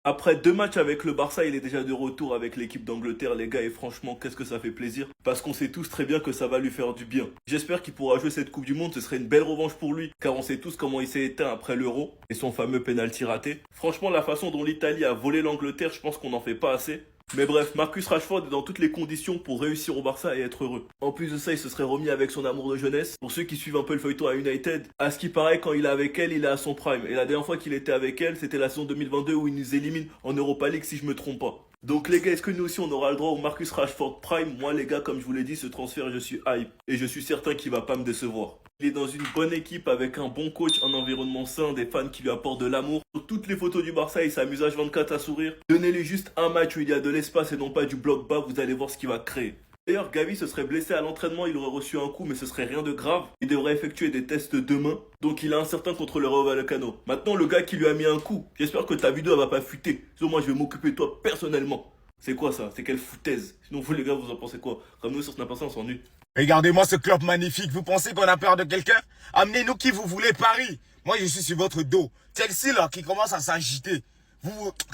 Après 2 matchs avec le Barça, il est déjà de retour avec l'équipe d'Angleterre, les gars, et franchement, qu'est-ce que ça fait plaisir. Parce qu'on sait tous très bien que ça va lui faire du bien. J'espère qu'il pourra jouer cette Coupe du Monde, ce serait une belle revanche pour lui, car on sait tous comment il s'est éteint après l'Euro et son fameux penalty raté. Franchement, la façon dont l'Italie a volé l'Angleterre, je pense qu'on n'en fait pas assez. Mais bref, Marcus Rashford est dans toutes les conditions pour réussir au Barça et être heureux. En plus de ça, il se serait remis avec son amour de jeunesse. Pour ceux qui suivent un peu le feuilleton à United, à ce qui paraît, quand il est avec elle, il est à son prime. Et la dernière fois qu'il était avec elle, c'était la saison 2022 où il nous élimine en Europa League si je me trompe pas. Donc les gars, est-ce que nous aussi on aura le droit au Marcus Rashford Prime? Moi les gars, comme je vous l'ai dit, ce transfert, je suis hype. Et je suis certain qu'il va pas me décevoir. Il est dans une bonne équipe avec un bon coach, un environnement sain, des fans qui lui apportent de l'amour. Sur toutes les photos du Barça, il s'amuse H24 à sourire. Donnez-lui juste un match où il y a de l'espace et non pas du bloc bas, vous allez voir ce qu'il va créer. D'ailleurs, Gavi se serait blessé à l'entraînement, il aurait reçu un coup, mais ce serait rien de grave. Il devrait effectuer des tests demain, donc il est incertain contre le Rayo Vallecano. Maintenant, le gars qui lui a mis un coup, j'espère que ta vidéo elle va pas fuiter. Sinon, moi je vais m'occuper de toi personnellement. C'est quoi ça? C'est quelle foutaise? Sinon, vous les gars, vous en pensez quoi? Comme nous sur Snap, on s'ennuie. Regardez-moi ce club magnifique. Vous pensez qu'on a peur de quelqu'un? Amenez-nous qui vous voulez, Paris. Moi, je suis sur votre dos. Chelsea, là, qui commence à s'agiter.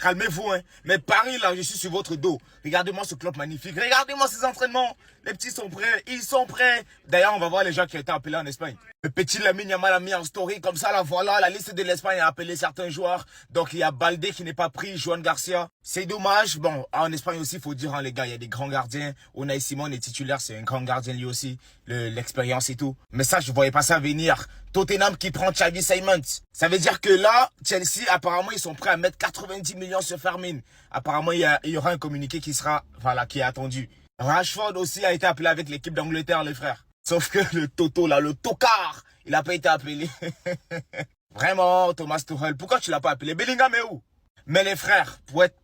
Calmez-vous, hein. Mais Paris, là, je suis sur votre dos. Regardez-moi ce club magnifique. Regardez-moi ces entraînements. Les petits sont prêts. Ils sont prêts. D'ailleurs, on va voir les gens qui ont été appelés en Espagne. Le petit Lamine Yamal a mis en story. Comme ça, là, voilà, la liste de l'Espagne a appelé certains joueurs. Donc, il y a Balde qui n'est pas pris, Joan Garcia. C'est dommage. Bon, en Espagne aussi, il faut dire, hein, les gars, il y a des grands gardiens. Unai Simon est titulaire, c'est un grand gardien lui aussi. L'expérience et tout. Mais ça, je voyais pas ça venir. Tottenham qui prend Xavi Simons. Ça veut dire que là, Chelsea, apparemment, ils sont prêts à mettre 90 millions sur Fermin. Apparemment, il y aura un communiqué qui sera, voilà, qui est attendu. Rashford aussi a été appelé avec l'équipe d'Angleterre, les frères. Sauf que le Toto, là, le tocard, il a pas été appelé. Vraiment, Thomas Tuchel, pourquoi tu l'as pas appelé? Bellingham est où? Mais les frères, pour être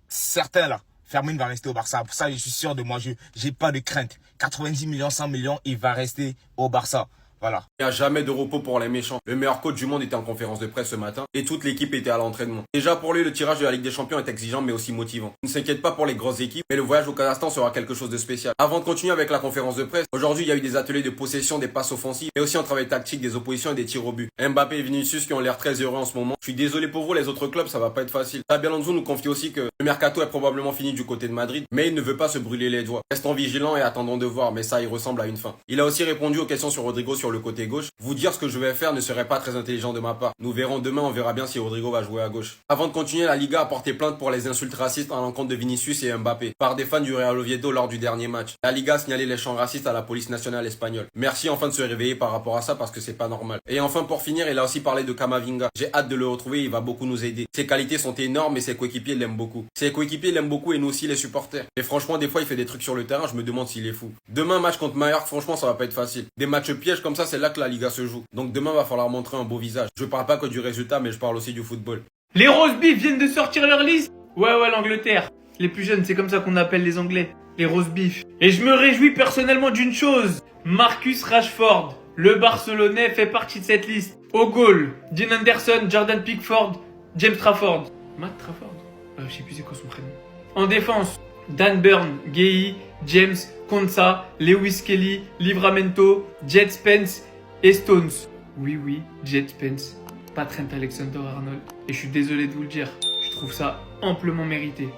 certains, là, Fermin va rester au Barça. Pour ça, je suis sûr de moi, j'ai pas de crainte. 90 millions, 100 millions, il va rester au Barça. Voilà. Il n'y a jamais de repos pour les méchants. Le meilleur coach du monde était en conférence de presse ce matin et toute l'équipe était à l'entraînement. Déjà pour lui, le tirage de la Ligue des Champions est exigeant mais aussi motivant. Ne s'inquiète pas pour les grosses équipes, mais le voyage au Kazakhstan sera quelque chose de spécial. Avant de continuer avec la conférence de presse, aujourd'hui il y a eu des ateliers de possession, des passes offensives, mais aussi un travail tactique, des oppositions et des tirs au but. Mbappé et Vinicius qui ont l'air très heureux en ce moment. Je suis désolé pour vous, les autres clubs, ça va pas être facile. Xabi Alonso nous confie aussi que le mercato est probablement fini du côté de Madrid, mais il ne veut pas se brûler les doigts. Restons vigilants et attendons de voir, mais ça il ressemble à une fin. Il a aussi répondu aux questions sur Rodrigo sur le côté gauche. Vous dire ce que je vais faire ne serait pas très intelligent de ma part. Nous verrons demain, on verra bien si Rodrigo va jouer à gauche. Avant de continuer, la Liga a porté plainte pour les insultes racistes à l'encontre de Vinicius et Mbappé par des fans du Real Oviedo lors du dernier match. La Liga a signalé les chants racistes à la police nationale espagnole. Merci enfin de se réveiller par rapport à ça parce que c'est pas normal. Et enfin pour finir, il a aussi parlé de Kamavinga. J'ai hâte de le retrouver, il va beaucoup nous aider. Ses qualités sont énormes et ses coéquipiers l'aiment beaucoup. Ses coéquipiers l'aiment beaucoup et nous aussi les supporters. Et franchement, des fois il fait des trucs sur le terrain, je me demande s'il est fou. Demain match contre Mallorca, franchement ça va pas être facile. Des matchs pièges comme ça, c'est là que la Liga se joue. Donc demain va falloir montrer un beau visage. Je parle pas que du résultat, mais je parle aussi du football. Les Rose Beef viennent de sortir leur liste. Ouais, l'Angleterre. Les plus jeunes, c'est comme ça qu'on appelle les Anglais. Les Rose Beef. Et je me réjouis personnellement d'une chose. Marcus Rashford, le Barcelonais, fait partie de cette liste. Au goal, Dean Anderson, Jordan Pickford, James Trafford. Matt Trafford? Je sais plus c'est quoi son prénom. En défense, Dan Burn, Gay, James, Konsa, Lewis Kelly, Livramento, Jet Spence et Stones. Oui, Jet Spence, pas Trent Alexander-Arnold. Et je suis désolé de vous le dire, je trouve ça amplement mérité.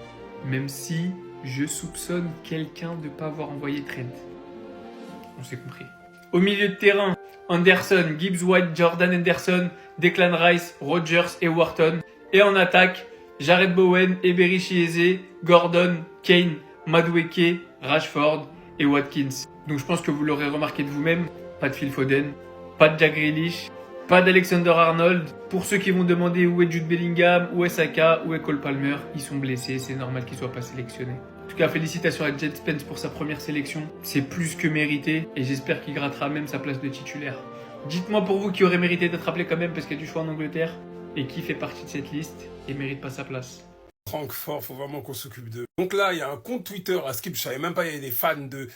Même si je soupçonne quelqu'un de ne pas avoir envoyé Trent. On s'est compris. Au milieu de terrain, Anderson, Gibbs White, Jordan Henderson, Declan Rice, Rogers et Wharton. Et en attaque, Jared Bowen, Eberichi Eze, Gordon, Kane, Madueke, Rashford et Watkins. Donc je pense que vous l'aurez remarqué de vous-même, pas de Phil Foden, pas de Jack Grealish, pas d'Alexander Arnold. Pour ceux qui vont demander où est Jude Bellingham, où est Saka, où est Cole Palmer, ils sont blessés, c'est normal qu'ils ne soient pas sélectionnés. En tout cas, félicitations à Jet Spence pour sa première sélection. C'est plus que mérité et j'espère qu'il grattera même sa place de titulaire. Dites-moi pour vous qui aurait mérité d'être appelé quand même parce qu'il y a du choix en Angleterre et qui fait partie de cette liste et mérite pas sa place. Francfort, faut vraiment qu'on s'occupe d'eux. Donc là, il y a un compte Twitter à Skip, je savais même pas, il y a des fans de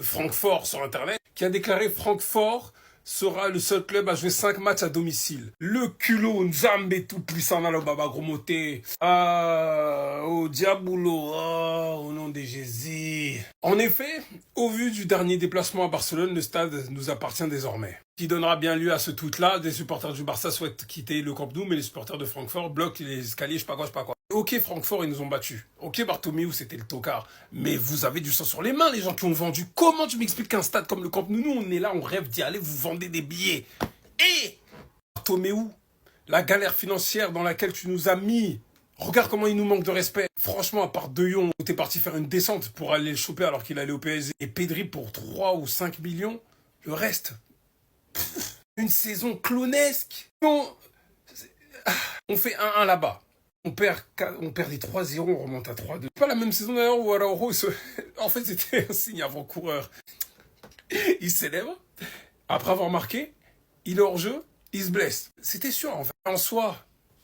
Francfort sur Internet, qui a déclaré Francfort sera le seul club à jouer 5 matchs à domicile. Le culot, Nzambe tout puissant dans le Baba Gromoté. Ah, oh Diabolo, oh, au nom de Jésus. En effet, au vu du dernier déplacement à Barcelone, le stade nous appartient désormais. Qui donnera bien lieu à ce tweet-là. Des supporters du Barça souhaitent quitter le Camp Nou, mais les supporters de Francfort bloquent les escaliers, je sais pas quoi. Ok, Francfort, ils nous ont battus. Ok, Bartomeu, c'était le tocard. Mais vous avez du sang sur les mains, les gens qui ont vendu. Comment tu m'expliques qu'un stade comme le Camp Nou, nous, on est là, on rêve d'y aller, vous vendez des billets. Et Bartomeu, la galère financière dans laquelle tu nous as mis. Regarde comment il nous manque de respect. Franchement, à part De Jong, où t'es parti faire une descente pour aller le choper alors qu'il allait au PSG, et Pedri pour 3 ou 5 millions, le reste, une saison clonesque. On fait 1-1 là-bas. On perd des 3-0, on remonte à 3-2. Pas la même saison d'ailleurs où Araujo, en fait, c'était un signe avant-coureur. Il s'élève, après avoir marqué, il est hors jeu, il se blesse. C'était sûr, en fait. En soi,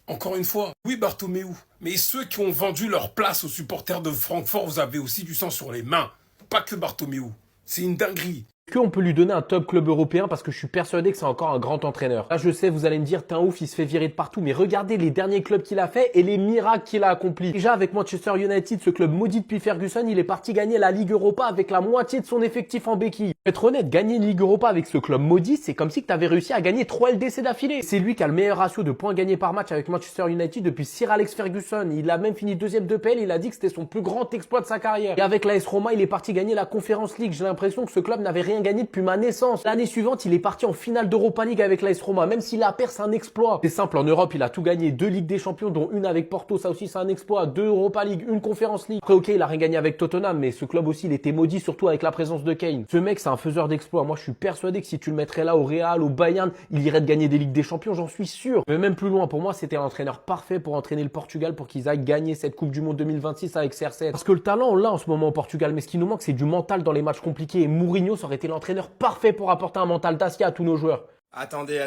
encore une fois, oui, Bartomeu, mais ceux qui ont vendu leur place aux supporters de Francfort, vous avez aussi du sang sur les mains. Pas que Bartomeu. C'est une dinguerie. Est-ce qu'on peut lui donner un top club européen parce que je suis persuadé que c'est encore un grand entraîneur. Là, je sais, vous allez me dire, t'es un ouf, il se fait virer de partout, mais regardez les derniers clubs qu'il a fait et les miracles qu'il a accomplis. Déjà, avec Manchester United, ce club maudit depuis Ferguson, il est parti gagner la Ligue Europa avec la moitié de son effectif en béquille. Pour être honnête, gagner une Ligue Europa avec ce club maudit, c'est comme si tu avais réussi à gagner 3 LDC d'affilée. C'est lui qui a le meilleur ratio de points gagnés par match avec Manchester United depuis Sir Alex Ferguson. Il a même fini deuxième de PL, il a dit que c'était son plus grand exploit de sa carrière. Et avec l'AS Roma, il est parti gagner la Conference League. J'ai l'impression que ce club n'avait rien gagné depuis ma naissance. L'année suivante, il est parti en finale d'Europa League avec l'AS Roma. Même s'il a perdu, c'est un exploit. C'est simple, en Europe, il a tout gagné. 2 Ligues des Champions, dont une avec Porto, ça aussi c'est un exploit. 2 Europa League, une Conference League. Après, ok, il a rien gagné avec Tottenham, mais ce club aussi, il était maudit, surtout avec la présence de Kane. Ce mec, c'est un faiseur d'exploits. Moi, je suis persuadé que si tu le mettrais là au Real, au Bayern, il irait de gagner des Ligues des Champions, j'en suis sûr. Mais même plus loin, pour moi, c'était un entraîneur parfait pour entraîner le Portugal pour qu'ils aillent gagner cette Coupe du Monde 2026 avec CR7. Parce que le talent, on l'a en ce moment au Portugal, mais ce qui nous manque, c'est du mental dans les matchs compliqués. Et Mourinho, ça aurait été l'entraîneur parfait pour apporter un mental d'acier à tous nos joueurs. Attendez,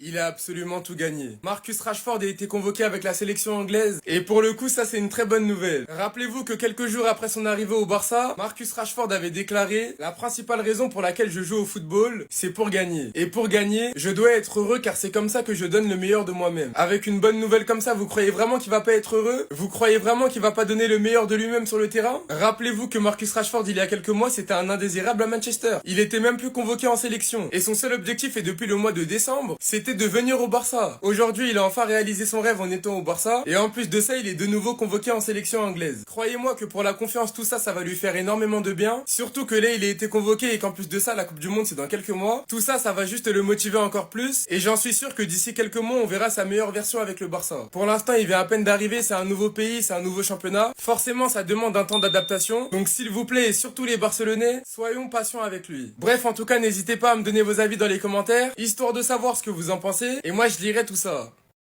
il a absolument tout gagné. Marcus Rashford a été convoqué avec la sélection anglaise et pour le coup ça c'est une très bonne nouvelle. Rappelez-vous que quelques jours après son arrivée au Barça, Marcus Rashford avait déclaré: la principale raison pour laquelle je joue au football, c'est pour gagner. Et pour gagner, je dois être heureux car c'est comme ça que je donne le meilleur de moi-même. Avec une bonne nouvelle comme ça, vous croyez vraiment qu'il va pas être heureux? Vous croyez vraiment qu'il va pas donner le meilleur de lui-même sur le terrain? Rappelez-vous que Marcus Rashford il y a quelques mois c'était un indésirable à Manchester. Il était même plus convoqué en sélection et son seul objectif est depuis le mois de décembre, c'était de venir au Barça. Aujourd'hui, il a enfin réalisé son rêve en étant au Barça, et en plus de ça, il est de nouveau convoqué en sélection anglaise. Croyez-moi que pour la confiance, tout ça, ça va lui faire énormément de bien, surtout que là, il a été convoqué et qu'en plus de ça, la Coupe du Monde, c'est dans quelques mois. Tout ça, ça va juste le motiver encore plus, et j'en suis sûr que d'ici quelques mois, on verra sa meilleure version avec le Barça. Pour l'instant, il vient à peine d'arriver, c'est un nouveau pays, c'est un nouveau championnat. Forcément, ça demande un temps d'adaptation, donc s'il vous plaît, et surtout les Barcelonais, soyons patients avec lui. Bref, en tout cas, n'hésitez pas à me donner vos avis dans les commentaires, histoire de savoir ce que vous en pensez, et moi je lirai tout ça.